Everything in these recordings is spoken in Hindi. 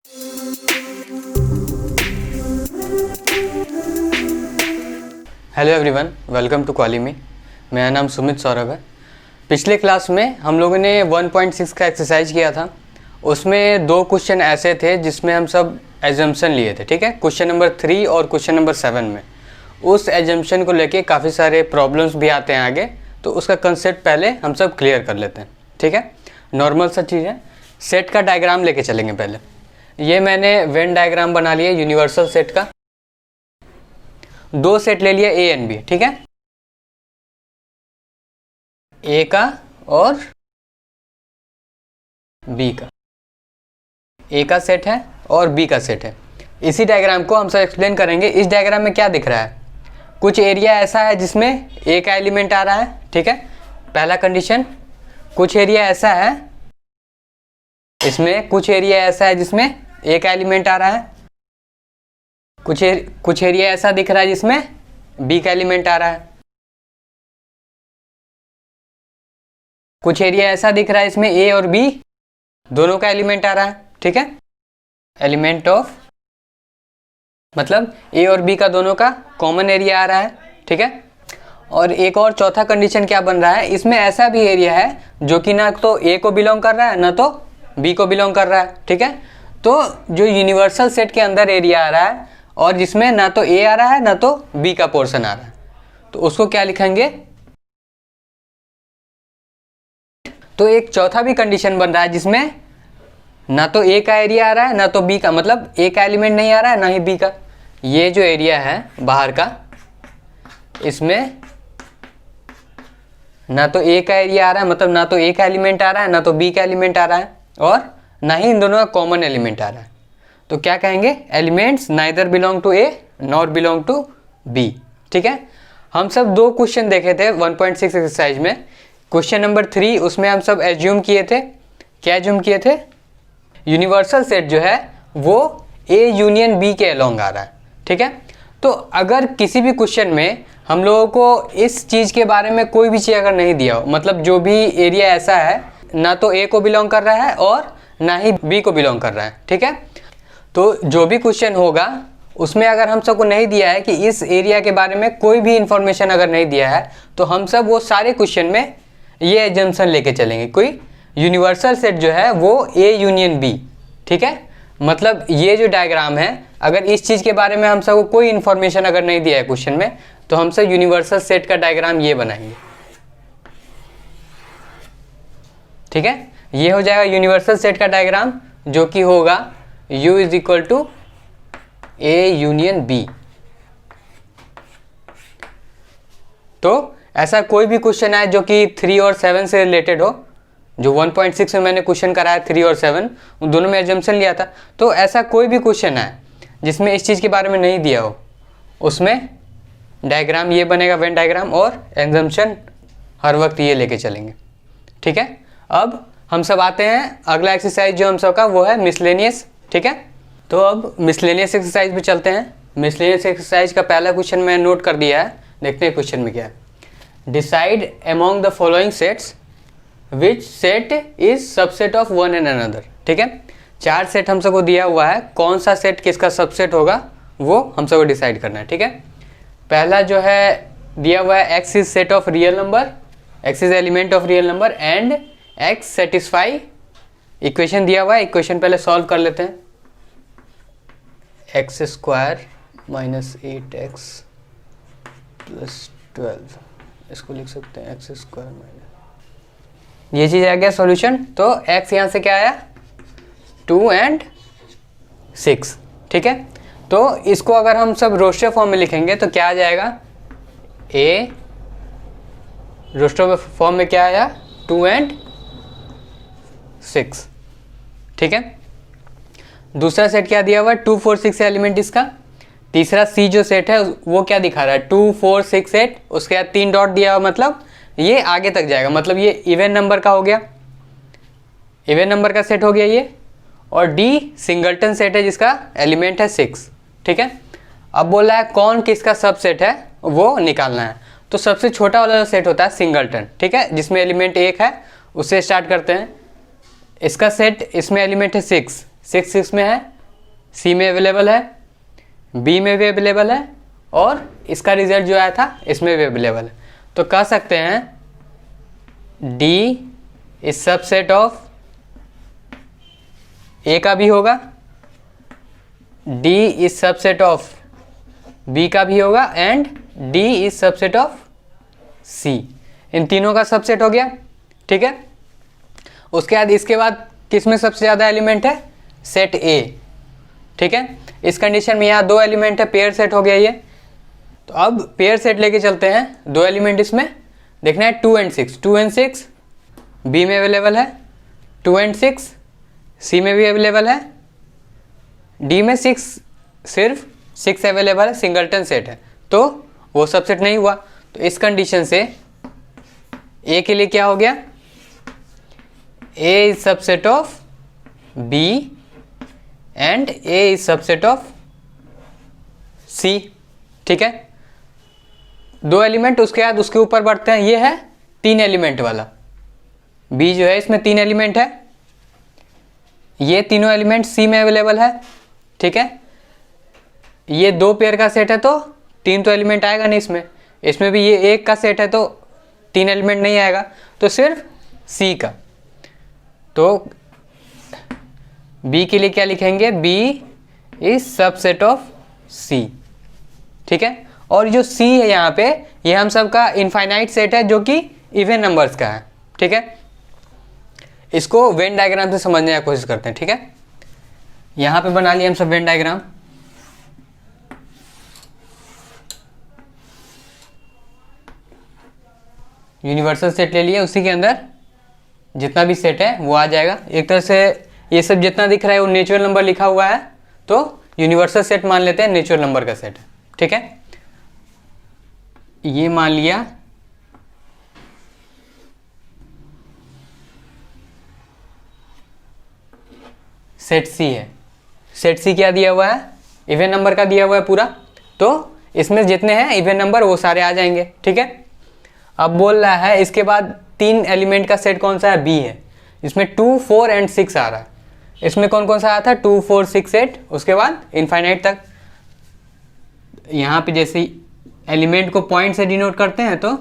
Hello everyone, welcome to Qualimi. मेरा नाम सुमित सौरभ है। पिछले क्लास में हम लोगों ने 1.6 का एक्सरसाइज किया था। उसमें दो क्वेश्चन ऐसे थे जिसमें हम सब एजम्पशन लिए थे, ठीक है। क्वेश्चन नंबर 3 और क्वेश्चन नंबर 7 में उस एजम्पशन को लेके काफ़ी सारे प्रॉब्लम्स भी आते हैं आगे, तो उसका कंसेप्ट पहले हम सब क्लियर कर लेते हैं, ठीक है। नॉर्मल सा चीज़ है। सेट का डायग्राम लेके चलेंगे पहले। ये मैंने वेन डायग्राम बना लिया यूनिवर्सल सेट का। दो सेट ले लिया ए एंड बी, ठीक है। ए का और बी का, ए का सेट है और बी का सेट है। इसी डायग्राम को हम सब एक्सप्लेन करेंगे। इस डायग्राम में क्या दिख रहा है, कुछ एरिया ऐसा है जिसमें ए का एलिमेंट आ रहा है, ठीक है, पहला कंडीशन। कुछ एरिया ऐसा है, इसमें कुछ एरिया ऐसा है जिसमें ए का एलिमेंट आ रहा है। कुछ एरिया ऐसा दिख रहा है जिसमें बी का एलिमेंट आ रहा है। कुछ एरिया ऐसा दिख रहा है इसमें ए और बी दोनों का एलिमेंट आ रहा है, ठीक है। एलिमेंट ऑफ मतलब ए और बी का दोनों का कॉमन एरिया आ रहा है, ठीक है। और एक और चौथा कंडीशन क्या बन रहा है, इसमें ऐसा भी एरिया है जो कि ना तो ए को बिलोंग कर रहा है ना तो बी को बिलोंग कर रहा है, ठीक है। तो जो यूनिवर्सल सेट के अंदर एरिया आ रहा है और जिसमें ना तो ए आ रहा है ना तो बी का पोर्शन आ रहा है, तो उसको क्या लिखेंगे। तो एक चौथा भी कंडीशन बन रहा है जिसमें ना तो ए का एरिया आ रहा है ना तो बी का, मतलब ए का एलिमेंट नहीं आ रहा है ना ही बी का। ये जो एरिया है बाहर का, इसमें ना तो ए का एरिया आ रहा है, मतलब ना तो ए का एलिमेंट आ रहा है ना तो बी का एलिमेंट आ रहा है, और ना ही इन दोनों का कॉमन एलिमेंट आ रहा है। तो क्या कहेंगे, elements neither belong to A nor belong to B, ठीक है। हम सब दो क्वेश्चन देखे थे 1.6 एक्सरसाइज में। क्वेश्चन नंबर 3 उसमें हम सब एज्यूम किए थे, क्या एज्यूम किए थे, यूनिवर्सल सेट जो है वो ए यूनियन बी के अलोंग आ रहा है, ठीक है। तो अगर किसी भी क्वेश्चन में हम लोगों को इस चीज़ के बारे में कोई भी चीज़ अगर नहीं दिया हो, मतलब जो भी एरिया ऐसा है ना तो ए को बिलोंग कर रहा है और ना ही बी को बिलोंग कर रहा है, ठीक है। तो जो भी क्वेश्चन होगा उसमें अगर हम सबको नहीं दिया है कि इस एरिया के बारे में कोई भी इंफॉर्मेशन अगर नहीं दिया है, तो हम सब वो सारे क्वेश्चन में ये एजम्पशन लेके चलेंगे, कोई यूनिवर्सल सेट जो है वो ए यूनियन बी, ठीक है। मतलब ये जो डायग्राम है, अगर इस चीज़ के बारे में हम सबको कोई इन्फॉर्मेशन अगर नहीं दिया है क्वेश्चन में, तो हम सब यूनिवर्सल सेट का डायग्राम ये बनाएंगे, ठीक है। ये हो जाएगा यूनिवर्सल सेट का डायग्राम, जो कि होगा U is equal to A union B. तो ऐसा कोई भी क्वेश्चन आए जो कि 3 और 7 से रिलेटेड हो, जो 1.6 में मैंने क्वेश्चन कराया 3 और 7, उन दोनों में एजम्पशन लिया था। तो ऐसा कोई भी क्वेश्चन आए जिसमें इस चीज़ के बारे में नहीं दिया हो, उसमें डायग्राम ये बनेगा, वेन डायग्राम, और एजम्पशन हर वक्त ये लेके चलेंगे, ठीक है। अब हम सब आते हैं अगला एक्सरसाइज जो हम सब का वो है मिसलेनियस, ठीक है। तो अब मिसलेनियस एक्सरसाइज पे चलते हैं। मिसलेनियस एक्सरसाइज का पहला क्वेश्चन मैं नोट कर दिया है, देखते हैं क्वेश्चन में क्या है। Decide among the following sets which set is subset of one and another, ठीक है। 4 सेट हम सबको दिया हुआ है, कौन सा सेट किसका सबसेट होगा वो हम सबको डिसाइड करना है, ठीक है। पहला जो है दिया हुआ है X is set of real number, x is element of real number and x satisfy. Equation दिया हुआ है, इक्वेशन पहले सॉल्व कर लेते हैं। X square minus 8x plus 12, इसको लिख सकते हैं एक्स स्क्वायर माइनस, ये चीज़ आ गया सॉल्यूशन। तो x यहाँ से क्या आया 2 और 6, ठीक है। तो इसको अगर हम सब रोस्टर फॉर्म में लिखेंगे तो क्या आ जाएगा, a रोस्टर फॉर्म में क्या आया 2 और 6, ठीक है। दूसरा सेट क्या दिया हुआ है 2 4 6 एलिमेंट इसका। तीसरा सी जो सेट है वो क्या दिखा रहा है 2 4 6 8, उसके बाद 3 डॉट दिया हुआ, मतलब ये आगे तक जाएगा, मतलब ये इवन नंबर का हो गया, इवन नंबर का सेट हो गया ये। और डी सिंगलटन सेट है जिसका एलिमेंट है 6, ठीक है। अब बोल रहा है कौन किसका सब सेट है वो निकालना है। तो सबसे छोटा वाला सेट होता है सिंगलटन, ठीक है, जिसमें एलिमेंट 1 है, उससे स्टार्ट करते हैं। इसका सेट, इसमें एलिमेंट है 6 6 में है, सी में अवेलेबल है, बी में भी अवेलेबल है और इसका रिजल्ट जो आया था इसमें भी अवेलेबल है। तो कह सकते हैं D is subset of A का भी होगा, D is subset of B का भी होगा and D is subset of C. इन तीनों का सबसेट हो गया, ठीक है। इसके बाद किस में सबसे ज़्यादा एलिमेंट है, सेट ए, ठीक है। इस कंडीशन में यहाँ 2 एलिमेंट है, पेयर सेट हो गया ये। तो अब पेयर सेट लेके चलते हैं, 2 एलिमेंट इसमें देखना है 2 and 6। 2 and 6 बी में अवेलेबल है, 2 and 6 सी में भी अवेलेबल है, डी में 6 सिर्फ 6 अवेलेबल है, सिंगलटन सेट है तो वो सबसेट नहीं हुआ। तो इस कंडीशन से ए के लिए क्या हो गया, A is subset of B and A is subset of C, ठीक है। 2 एलिमेंट, उसके बाद उसके ऊपर बढ़ते हैं, ये है 3 एलिमेंट वाला। बी जो है इसमें 3 एलिमेंट है, ये तीनों एलिमेंट सी में अवेलेबल है, ठीक है। ये 2 पेयर का सेट है तो 3 तो एलिमेंट आएगा नहीं इसमें, इसमें भी ये 1 का सेट है तो 3 एलिमेंट नहीं आएगा, तो सिर्फ सी का। तो बी के लिए क्या लिखेंगे, B is subset of C, ठीक है। और जो सी है यहाँ पे, ये हम सब का इनफाइनाइट सेट है जो कि इवन नंबर्स का है, ठीक है। इसको वेन डायग्राम से समझने की कोशिश करते हैं, ठीक है। यहाँ पे बना लिया हम सब वेन डायग्राम। यूनिवर्सल सेट ले लिया, उसी के अंदर जितना भी सेट है वो आ जाएगा। एक तरह से ये सब जितना दिख रहा है वो नेचुरल नंबर लिखा हुआ है, तो यूनिवर्सल सेट मान लेते हैं, नेचुरल नंबर का सेट है, ठीक है। ये मान लिया सेट सी है। सेट सी क्या दिया हुआ है, इवन नंबर का दिया हुआ है पूरा, तो इसमें जितने हैं इवन नंबर वो सारे आ जाएंगे, ठीक है। अब बोल रहा है इसके बाद 3 एलिमेंट का सेट कौन सा है, बी है। इसमें 2, 4 and 6 आ रहा है। इसमें कौन कौन सा आया था, 2, 4, 6, 8, उसके बाद इनफाइनाइट तक। यहाँ पे जैसे एलिमेंट को पॉइंट से डिनोट करते हैं तो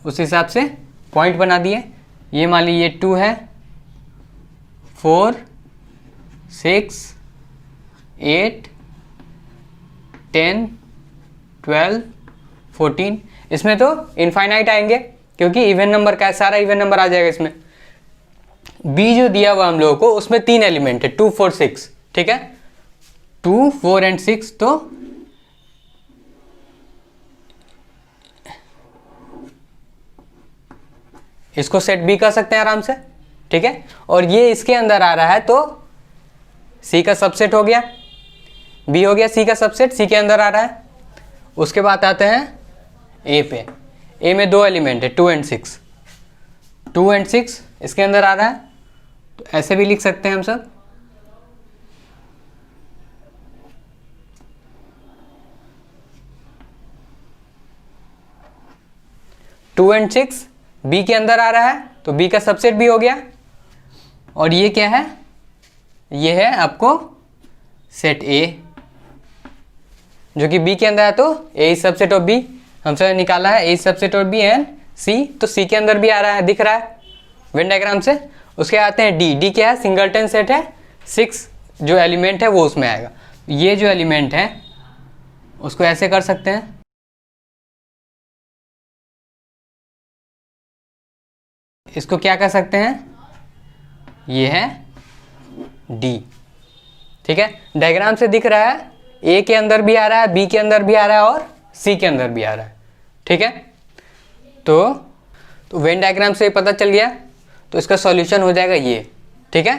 उस हिसाब से पॉइंट बना दिए। ये मान लीजिए 2 है, 4, 6, 8, 10, 12, 14। इसमें तो इनफाइनाइट आएंगे क्योंकि इवन नंबर का है, सारा इवन नंबर आ जाएगा इसमें। बी जो दिया हुआ हम लोगों को उसमें 3 एलिमेंट है, 2, 4, 6, ठीक है। 2, 4 and 6, तो इसको सेट बी कर सकते हैं आराम से, ठीक है। और ये इसके अंदर आ रहा है तो सी का सबसेट हो गया, बी हो गया सी का सबसेट, सी के अंदर आ रहा है। उसके बाद आते हैं ए पे। ए में 2 एलिमेंट है, 2 and 6। 2 and 6 इसके अंदर आ रहा है, तो ऐसे भी लिख सकते हैं हम सब। टू एंड 6 बी के अंदर आ रहा है तो बी का सबसेट भी हो गया। और ये क्या है, ये है आपको सेट ए जो कि बी के अंदर है, तो A is subset of B हमसे निकाला है, A is subset of B and C, तो सी के अंदर भी आ रहा है, दिख रहा है वेन डायग्राम से। उसके आते हैं डी। डी क्या है, सिंगलटन सेट है, 6 जो एलिमेंट है वो उसमें आएगा। ये जो एलिमेंट है उसको ऐसे कर सकते हैं, इसको क्या कर सकते हैं, ये है डी, ठीक है। डायग्राम से दिख रहा है ए के अंदर भी आ रहा है, बी के अंदर भी आ रहा है और सी के अंदर भी आ रहा है, ठीक है। तो वेन डायग्राम से पता चल गया, तो इसका सॉल्यूशन हो जाएगा ये, ठीक है।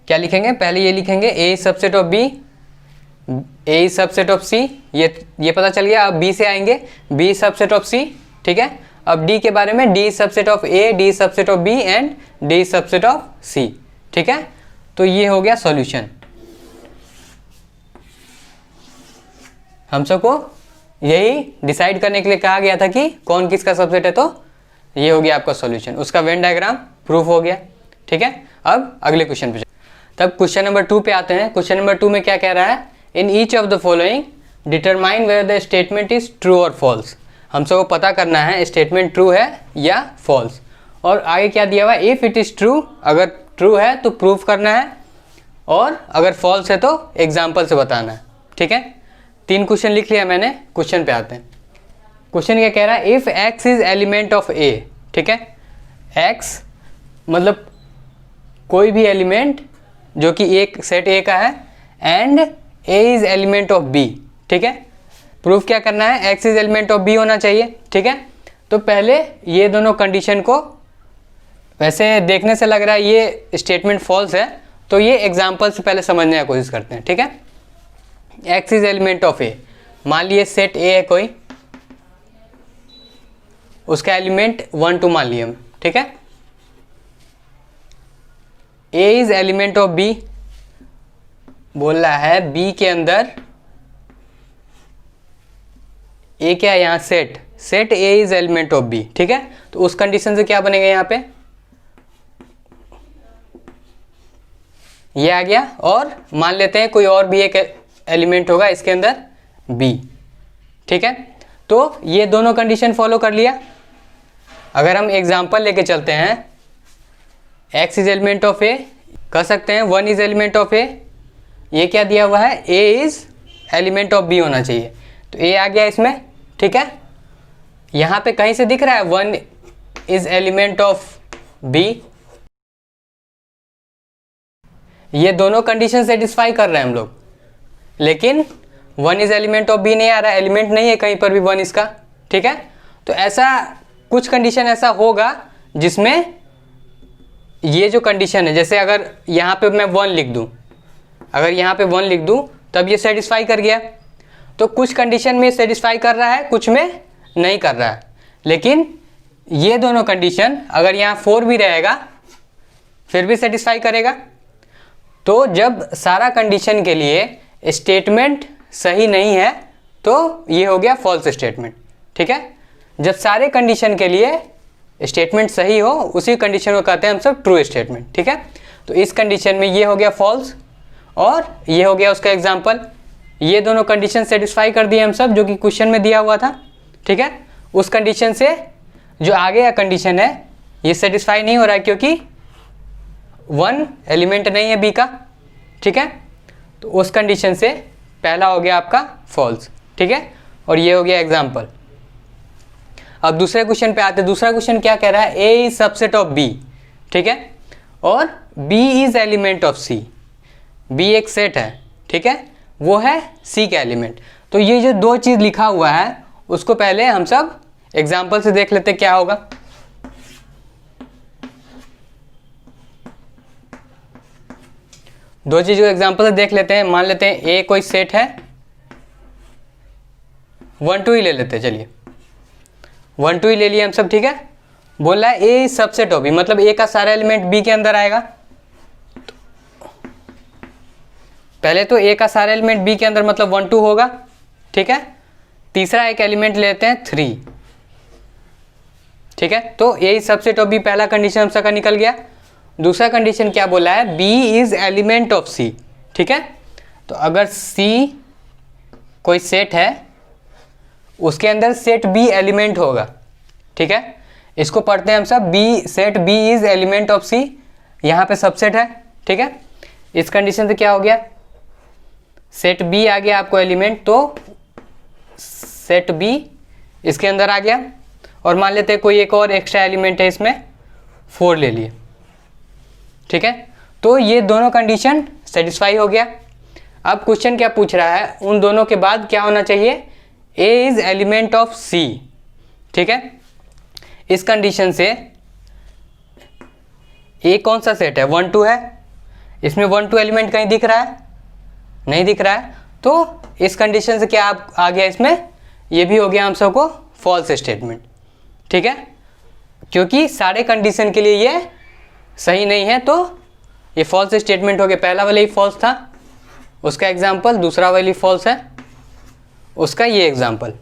क्या लिखेंगे, पहले ये लिखेंगे A is subset of B, A is subset of C, ये पता चल गया। अब बी से आएंगे, B is subset of C, ठीक है। अब डी के बारे में, D is subset of A, D is subset of B and D is subset of C, ठीक है। तो ये हो गया सॉल्यूशन। हम सबको यही डिसाइड करने के लिए कहा गया था कि कौन किसका सबसेट है, तो ये हो गया आपका सॉल्यूशन। उसका वेन डायग्राम प्रूफ हो गया, ठीक है। अब अगले क्वेश्चन पे तब क्वेश्चन नंबर 2 पे आते हैं। क्वेश्चन नंबर 2 में क्या कह रहा है, in each of the following determine whether the statement is true और फॉल्स। हम सबको पता करना है स्टेटमेंट ट्रू है या फॉल्स। और आगे क्या दिया हुआ है, इफ़ इट इज़ ट्रू, अगर ट्रू है तो प्रूफ करना है, और अगर फॉल्स है तो एग्जाम्पल से बताना है। ठीक है, 3 क्वेश्चन लिख लिया मैंने। क्वेश्चन पे आते हैं। क्वेश्चन क्या कह रहा है, if X is element of A. ठीक है, एक्स मतलब कोई भी एलिमेंट जो कि एक सेट ए का है, and A is element of B. ठीक है, प्रूफ क्या करना है, X is element of B होना चाहिए। ठीक है, तो पहले ये दोनों कंडीशन को, वैसे देखने से लग रहा है ये स्टेटमेंट फॉल्स है, तो ये एग्जाम्पल से पहले समझने की कोशिश करते हैं। ठीक है, एक्स इज एलिमेंट ऑफ ए, मान लिए सेट ए है कोई, उसका एलिमेंट 1 2 मान लिए हम। ठीक है, A is element of B, बोल रहा है बी के अंदर ए क्या है यहाँ, set A is element of B. ठीक है, तो उस कंडीशन से क्या बनेगा यहाँ पे, ये आ गया। और मान लेते हैं कोई और भी एक एलिमेंट होगा इसके अंदर बी। ठीक है, तो ये दोनों कंडीशन फॉलो कर लिया। अगर हम एग्जांपल लेके चलते हैं, x इज एलिमेंट ऑफ ए, कह सकते हैं 1 इज एलिमेंट ऑफ ए, ये क्या दिया हुआ है, a is element of b होना चाहिए, तो a आ गया इसमें। ठीक है, यहाँ पे कहीं से दिख रहा है 1 इज एलिमेंट ऑफ b, ये दोनों कंडीशन सेटिस्फाई कर रहे हैं हम लोग, लेकिन 1 इज एलिमेंट ऑफ b नहीं आ रहा है, एलिमेंट नहीं है कहीं पर भी 1 इसका। ठीक है, तो ऐसा कुछ कंडीशन ऐसा होगा जिसमें ये जो कंडीशन है, जैसे अगर यहाँ पे मैं 1 लिख दूँ, अगर यहाँ पे 1 लिख दूँ तब ये सेटिस्फाई कर गया। तो कुछ कंडीशन में सेटिस्फाई कर रहा है, कुछ में नहीं कर रहा है। लेकिन ये दोनों कंडीशन अगर यहाँ 4 भी रहेगा फिर भी सेटिस्फाई करेगा। तो जब सारा कंडीशन के लिए स्टेटमेंट सही नहीं है तो ये हो गया फॉल्स स्टेटमेंट। ठीक है, जब सारे कंडीशन के लिए स्टेटमेंट सही हो उसी कंडीशन को कहते हैं हम सब ट्रू स्टेटमेंट। ठीक है, तो इस कंडीशन में ये हो गया फॉल्स और ये हो गया उसका एग्जाम्पल। ये दोनों कंडीशन सेटिस्फाई कर दिए हम सब जो कि क्वेश्चन में दिया हुआ था। ठीक है, उस कंडीशन से जो आगे का कंडीशन है ये सेटिस्फाई नहीं हो रहा है क्योंकि 1 एलिमेंट नहीं है बी का। ठीक है, तो उस कंडीशन से पहला हो गया आपका फॉल्स। ठीक है, और ये हो गया एग्जाम्पल। अब दूसरे क्वेश्चन पे आते हैं। दूसरा क्वेश्चन क्या कह रहा है, A is subset of B. ठीक है, और B is element of C. B एक सेट है, ठीक है, वो है सी का एलिमेंट। तो ये जो 2 चीज़ लिखा हुआ है उसको पहले हम सब एग्जाम्पल से देख लेते क्या होगा। दो चीज़ों एग्जाम्पल से देख लेते हैं। मान लेते हैं ए कोई सेट है, 1 2 ही ले लेते हैं, चलिए 1 2 ही ले लिए हम सब। ठीक है, बोल रहा है A is subset of B, मतलब ए का सारा एलिमेंट बी के अंदर आएगा। पहले तो ए का सारा एलिमेंट बी के अंदर मतलब 1 2 होगा। ठीक है, तीसरा एक एलिमेंट लेते हैं 3। ठीक है, तो A is subset of B पहला कंडीशन हम सबका निकल गया। दूसरा कंडीशन क्या बोला है, B is element of C. ठीक है, तो अगर सी कोई सेट है उसके अंदर सेट बी एलिमेंट होगा। ठीक है, इसको पढ़ते हैं हम सब, B set B is element of C, यहाँ पे सबसेट है। ठीक है, इस कंडीशन से क्या हो गया, सेट बी आ गया आपको एलिमेंट, तो सेट बी इसके अंदर आ गया। और मान लेते हैं कोई एक और एक्स्ट्रा एलिमेंट है इसमें, 4 ले लिए। ठीक है, तो ये दोनों कंडीशन सेटिस्फाई हो गया। अब क्वेश्चन क्या पूछ रहा है, उन दोनों के बाद क्या होना चाहिए, ए इज एलिमेंट ऑफ सी। ठीक है, इस कंडीशन से ए कौन सा सेट है, 1 2 है, इसमें 1 2 एलिमेंट कहीं दिख रहा है, नहीं दिख रहा है। तो इस कंडीशन से क्या आ गया, इसमें ये भी हो गया हम सबको फॉल्स स्टेटमेंट। ठीक है, क्योंकि सारे कंडीशन के लिए ये सही नहीं है तो ये फॉल्स स्टेटमेंट हो गया। पहला वाला ही फॉल्स था, उसका एग्जाम्पल, दूसरा वाली फॉल्स है, उसका ये एग्जाम्पल।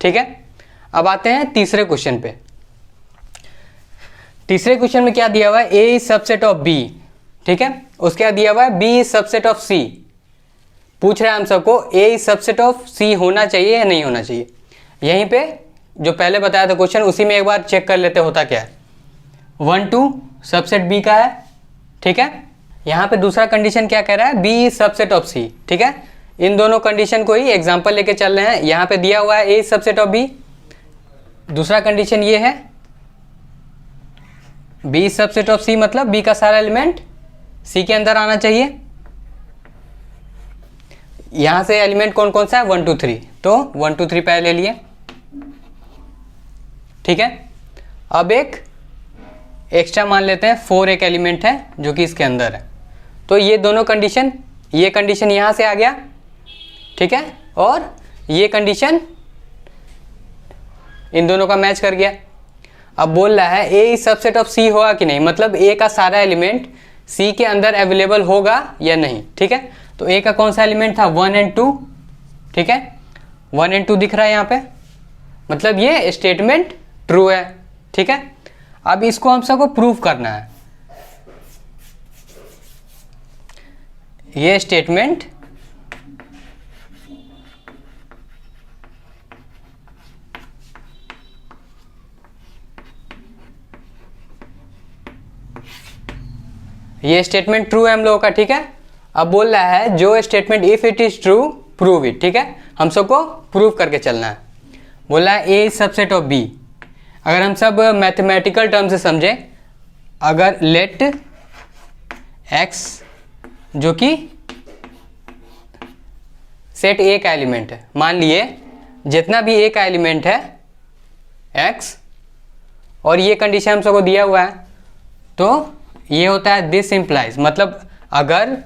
ठीक है, अब आते हैं तीसरे क्वेश्चन पे। तीसरे क्वेश्चन में क्या दिया हुआ है, A is subset of B. ठीक है। उसके बाद दिया हुआ है बी इज सबसेट ऑफ सी, पूछ रहा है हम सबको ए इज सबसेट ऑफ सी होना चाहिए या नहीं होना चाहिए। यहीं पे जो पहले बताया था क्वेश्चन, उसी में एक बार चेक कर लेते होता क्या है। 1 2 सबसेट बी का है, ठीक है। यहाँ पे दूसरा कंडीशन क्या कह रहा है, B is subset of C, ठीक है। इन दोनों कंडीशन को ही एग्जांपल लेके चल रहे हैं। यहाँ पे दिया हुआ है A is subset of B, दूसरा कंडीशन ये है B is subset of C, मतलब बी का सारा एलिमेंट सी के अंदर आना चाहिए। यहाँ से एलिमेंट कौन कौन सा है, 1 2 3, तो 1 2 3 पहले ले लिए, ठीक है। अब एक एक्स्ट्रा मान लेते हैं 4 एक एलिमेंट है जो कि इसके अंदर है, तो ये दोनों कंडीशन, ये कंडीशन यहाँ से आ गया, ठीक है, और ये कंडीशन इन दोनों का मैच कर गया। अब बोल रहा है ए इज सबसेट ऑफ सी होगा कि नहीं, मतलब ए का सारा एलिमेंट सी के अंदर अवेलेबल होगा या नहीं, ठीक है। तो ए का कौन सा एलिमेंट था, 1 और 2, ठीक है, 1 और 2 दिख रहा है यहाँ पे, मतलब ये स्टेटमेंट ट्रू है, ठीक है। अब इसको हम सबको प्रूव करना है, ये स्टेटमेंट ट्रू है हम लोगों का, ठीक है। अब बोल रहा है जो statement if it is true prove it, ठीक है, हम सबको प्रूव करके चलना है। बोल रहा है A is subset of B, अगर हम सब मैथमेटिकल टर्म से समझें, अगर लेट एक्स जो कि सेट ए का एलिमेंट है, मान लिए जितना भी ए का एलिमेंट है एक्स, और ये कंडीशन हम सबको दिया हुआ है, तो ये होता है दिस इम्प्लाइज, मतलब अगर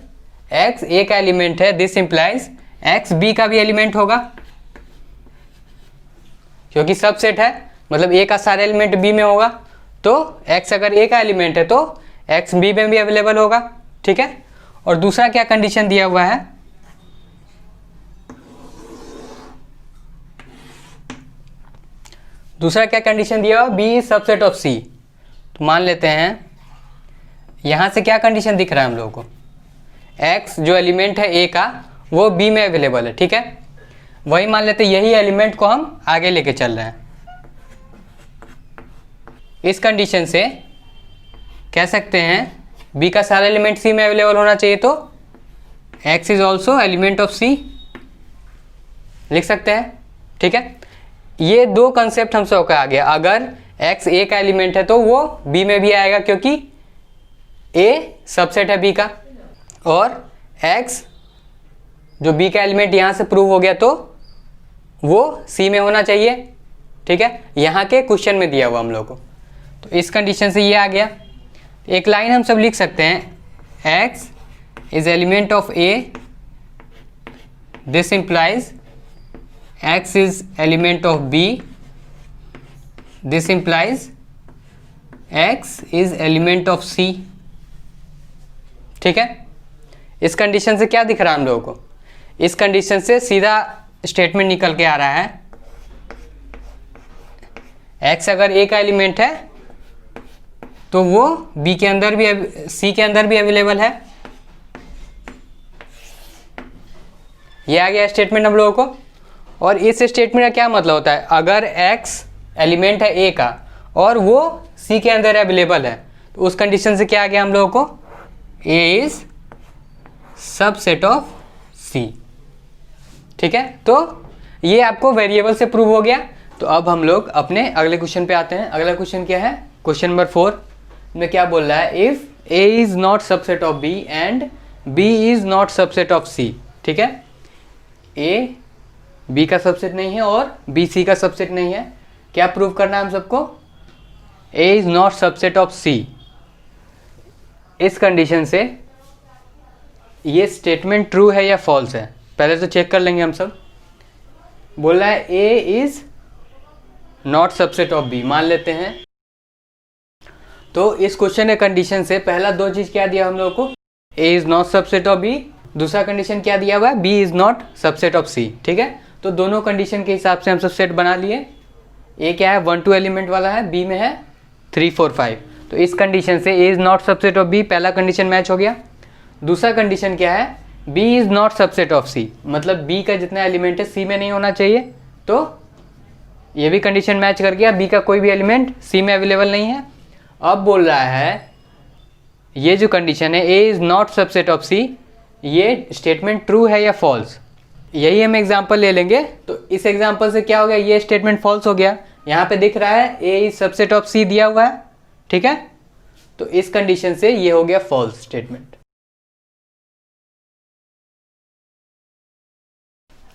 x ए का एलिमेंट है, दिस इम्प्लाइज x बी का भी एलिमेंट होगा, क्योंकि सबसेट है, मतलब ए का सारा एलिमेंट बी में होगा, तो x अगर ए का एलिमेंट है तो x बी में भी अवेलेबल होगा, ठीक है। और दूसरा क्या कंडीशन दिया हुआ है, दूसरा क्या कंडीशन दिया हुआ, बी इज सबसेट ऑफ सी। तो मान लेते हैं यहां से क्या कंडीशन दिख रहा है हम लोगों को, x जो एलिमेंट है a का वो b में अवेलेबल है, ठीक है। वही मान लेते हैं, यही एलिमेंट को हम आगे लेके चल रहे हैं। इस कंडीशन से कह सकते हैं b का सारा एलिमेंट c में अवेलेबल होना चाहिए, तो x is also element of c लिख सकते हैं, ठीक है। ये दो कंसेप्ट हम सबका आ गया, अगर x a का एलिमेंट है तो वो b में भी आएगा, क्योंकि a सबसेट है b का, और x जो b का एलिमेंट यहाँ से प्रूव हो गया तो वो c में होना चाहिए, ठीक है, यहाँ के क्वेश्चन में दिया हुआ हम लोग को। तो इस कंडीशन से ये आ गया। एक लाइन हम सब लिख सकते हैं, x is element of a, this implies x is element of b, this implies x is element of c, ठीक है। इस कंडीशन से क्या दिख रहा है हम लोगों को, इस कंडीशन से सीधा स्टेटमेंट निकल के आ रहा है, x अगर a का एलिमेंट है तो वो b के अंदर भी, c के अंदर भी अवेलेबल है। ये आ गया स्टेटमेंट हम लोगों को। और इस स्टेटमेंट का क्या मतलब होता है, अगर x एलिमेंट है a का और वो c के अंदर अवेलेबल है, तो उस कंडीशन से क्या आ गया हम लोगों को, a is subset of c, ठीक है। तो ये आपको वेरिएबल से प्रूव हो गया। तो अब हम लोग अपने अगले क्वेश्चन पे आते हैं। अगला क्वेश्चन क्या है, क्वेश्चन नंबर 4 में क्या बोल रहा है, if a is not subset of b and b is not subset of c, ठीक है। a b का सबसेट नहीं है और b c का सबसेट नहीं है, क्या प्रूव करना है हम सबको, a is not subset of c। इस कंडीशन से ये स्टेटमेंट ट्रू है या फॉल्स है, पहले तो चेक कर लेंगे हम सब। बोल रहा है a is not subset of b, मान लेते हैं। तो इस क्वेश्चन के कंडीशन से पहला दो चीज क्या दिया हम लोग को, a is not subset of b, दूसरा कंडीशन क्या दिया हुआ है, b is not subset of c, ठीक है। तो दोनों कंडीशन के हिसाब से हम सब सेट बना लिए। a क्या है, 1 2 एलिमेंट वाला है, b में है 3 4 5, तो इस कंडीशन से A is not subset of B, पहला कंडीशन मैच हो गया। दूसरा कंडीशन क्या है, B is not subset of C, मतलब बी का जितना एलिमेंट है सी में नहीं होना चाहिए, तो ये भी कंडीशन मैच कर गया, बी का कोई भी एलिमेंट सी में अवेलेबल नहीं है। अब बोल रहा है ये जो कंडीशन है A is not subset of C, ये स्टेटमेंट ट्रू है या फॉल्स, यही हम एग्जांपल ले लेंगे। तो इस एग्जांपल से क्या हो गया, ये स्टेटमेंट फॉल्स हो गया। यहाँ पे दिख रहा है ए इज सबसेट ऑफ सी दिया हुआ है, ठीक है, तो इस कंडीशन से ये हो गया फॉल्स स्टेटमेंट।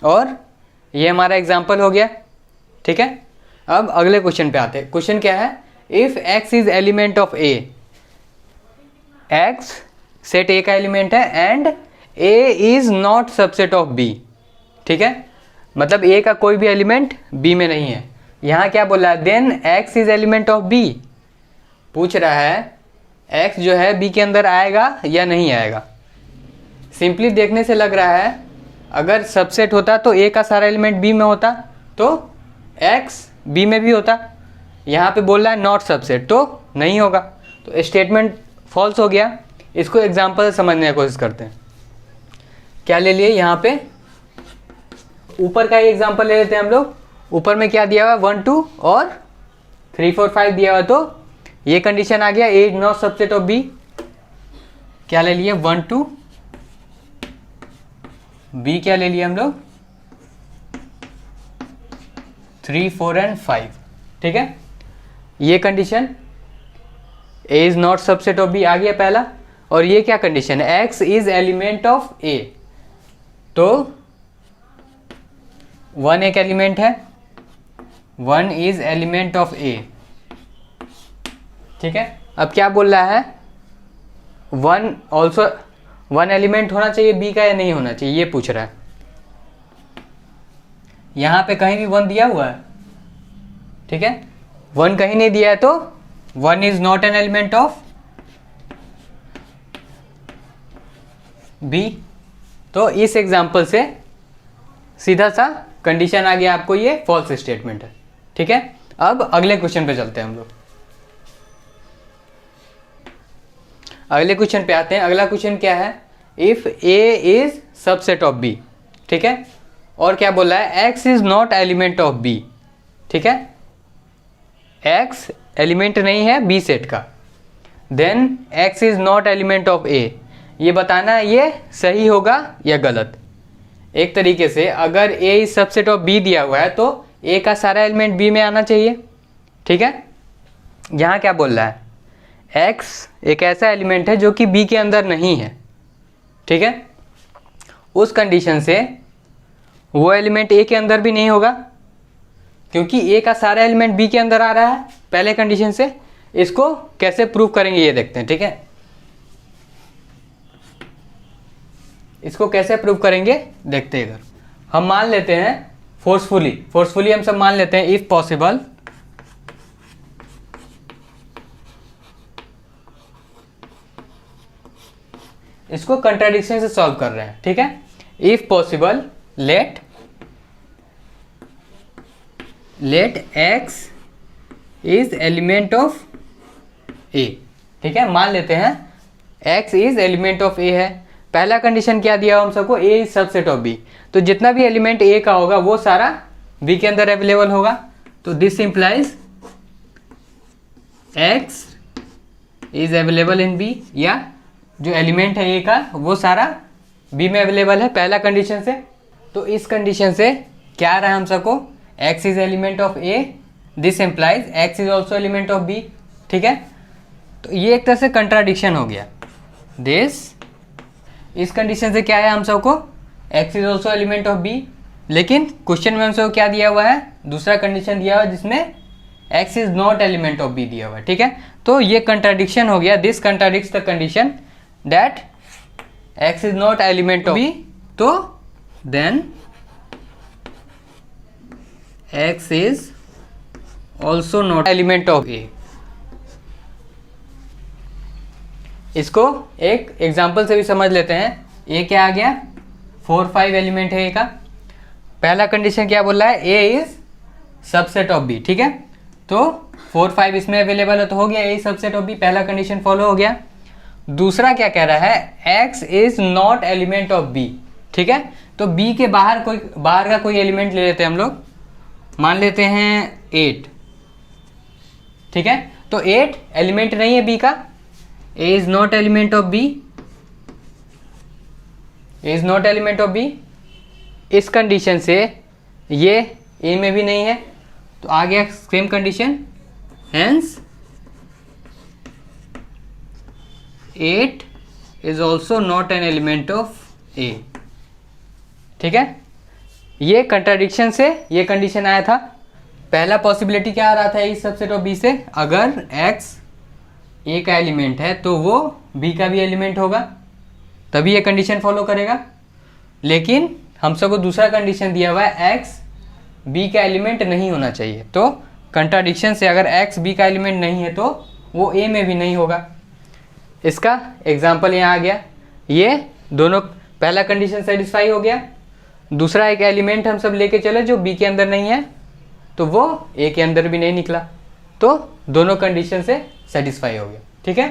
और ये हमारा एग्जांपल हो गया, ठीक है। अब अगले क्वेश्चन पे आते हैं। क्वेश्चन क्या है, if x is element of a, x set a का एलिमेंट है and a is not subset of b, ठीक है, मतलब a का कोई भी एलिमेंट b में नहीं है। यहाँ क्या बोला है, then x is element of b, पूछ रहा है x जो है b के अंदर आएगा या नहीं आएगा। सिंपली देखने से लग रहा है अगर सबसेट होता तो a का सारा एलिमेंट b में होता, तो x b में भी होता। यहाँ पे बोल रहा है नॉट सबसेट, तो नहीं होगा, तो स्टेटमेंट फॉल्स हो गया। इसको एग्जांपल से समझने की कोशिश करते हैं। क्या ले लिए, यहाँ पे ऊपर का ही एग्जांपल ले लेते हैं हम लोग। ऊपर में क्या दिया हुआ है, 1 2 और 3 4 5 दिया हुआ, तो ये कंडीशन आ गया A is not subset of B. क्या ले लिए, 1 2, बी क्या ले लिया हम लोग, 3 4 एंड 5, ठीक है। ये condition A is not subset of B आ गया पहला। और ये क्या कंडीशन है, X is element of A, तो 1 एक एलिमेंट है, 1 इज एलिमेंट ऑफ ए, ठीक है। अब क्या बोल रहा है, 1 ऑल्सो 1 एलिमेंट होना चाहिए बी का या नहीं होना चाहिए, ये पूछ रहा है। यहाँ पे कहीं भी 1 दिया हुआ है, ठीक है, 1 कहीं नहीं दिया है, तो 1 is not an element of B. तो इस एग्जाम्पल से सीधा सा कंडीशन आ गया आपको, ये फॉल्स स्टेटमेंट है, ठीक है। अब अगले क्वेश्चन पे चलते हैं हम लोग। अगले क्वेश्चन पे आते हैं। अगला क्वेश्चन क्या है, if A is subset of B, ठीक है, और क्या बोला है, X is not element of B, ठीक है, एक्स एलिमेंट नहीं है बी सेट का, then X is not element of A. ये बताना है ये सही होगा या गलत। एक तरीके से अगर ए इज सबसेट ऑफ बी दिया हुआ है तो ए का सारा एलिमेंट बी में आना चाहिए, ठीक है। यहाँ क्या बोल रहा है, एक्स एक ऐसा एलिमेंट है जो कि बी के अंदर नहीं है, ठीक है। उस कंडीशन से वो एलिमेंट ए के अंदर भी नहीं होगा, क्योंकि ए का सारा एलिमेंट बी के अंदर आ रहा है पहले कंडीशन से। इसको कैसे प्रूव करेंगे ये देखते हैं, ठीक है। इसको कैसे प्रूव करेंगे देखते हैं। इधर हम मान लेते हैं फोर्सफुली हम सब मान लेते हैं, इफ पॉसिबल इसको कंट्राडिक्शन से सॉल्व कर रहे हैं, ठीक है। If possible let x is element of A, ठीक है। मान लेते हैं x is element of A है। पहला कंडीशन क्या दिया हम सबको, a is subset of b, तो जितना भी एलिमेंट a का होगा वो सारा b के अंदर अवेलेबल होगा। तो this implies x is available in b, या जो एलिमेंट है a का वो सारा b में अवेलेबल है पहला कंडीशन से। तो इस कंडीशन से क्या आ रहा है हम सबको, x is element of a, this implies x is also element of b, ठीक है। तो ये एक तरह से कंट्राडिक्शन हो गया। इस कंडीशन से क्या है हम सबको, x is also element of b, लेकिन क्वेश्चन में हम सबको क्या दिया हुआ है, दूसरा कंडीशन दिया हुआ है जिसमें x is not element of b दिया हुआ है, ठीक है। तो ये कंट्राडिक्शन हो गया, this contradicts the condition that x is not element of b, तो then x is also not element of a। इसको एक एग्जाम्पल से भी समझ लेते हैं। ए क्या आ गया, 4 5 एलिमेंट है ए का। पहला कंडीशन क्या बोल रहा है, A is subset of B, ठीक है। तो 4 5 इसमें अवेलेबल है तो हो गया ए सबसेट ऑफ बी, पहला कंडीशन फॉलो हो गया। दूसरा क्या कह रहा है, x is not element of b, ठीक है। तो b के बाहर का कोई एलिमेंट ले लेते हैं हम लोग, मान लेते हैं 8, ठीक है। तो 8 एलिमेंट नहीं है b का, a is not element of b, a is not element of b। इस कंडीशन से ये a में भी नहीं है, तो आ गया same condition, hence 8 is also not an element of a, ठीक है। ये कंट्राडिक्शन से ये कंडीशन आया था। पहला पॉसिबिलिटी क्या आ रहा था इस सबसेट ऑफ b से, अगर x a का एलिमेंट है तो वो b का भी एलिमेंट होगा, तभी ये कंडीशन फॉलो करेगा। लेकिन हम सबको दूसरा कंडीशन दिया हुआ है x b का एलिमेंट नहीं होना चाहिए, तो कंट्राडिक्शन से अगर x b का एलिमेंट नहीं है तो वो a में भी नहीं होगा। इसका एग्जाम्पल यहाँ आ गया, ये दोनों, पहला कंडीशन सेटिस्फाई हो गया, दूसरा एक एलिमेंट हम सब लेके चले जो b के अंदर नहीं है तो वो a के अंदर भी नहीं निकला, तो दोनों कंडीशन से सेटिस्फाई हो गया, ठीक है।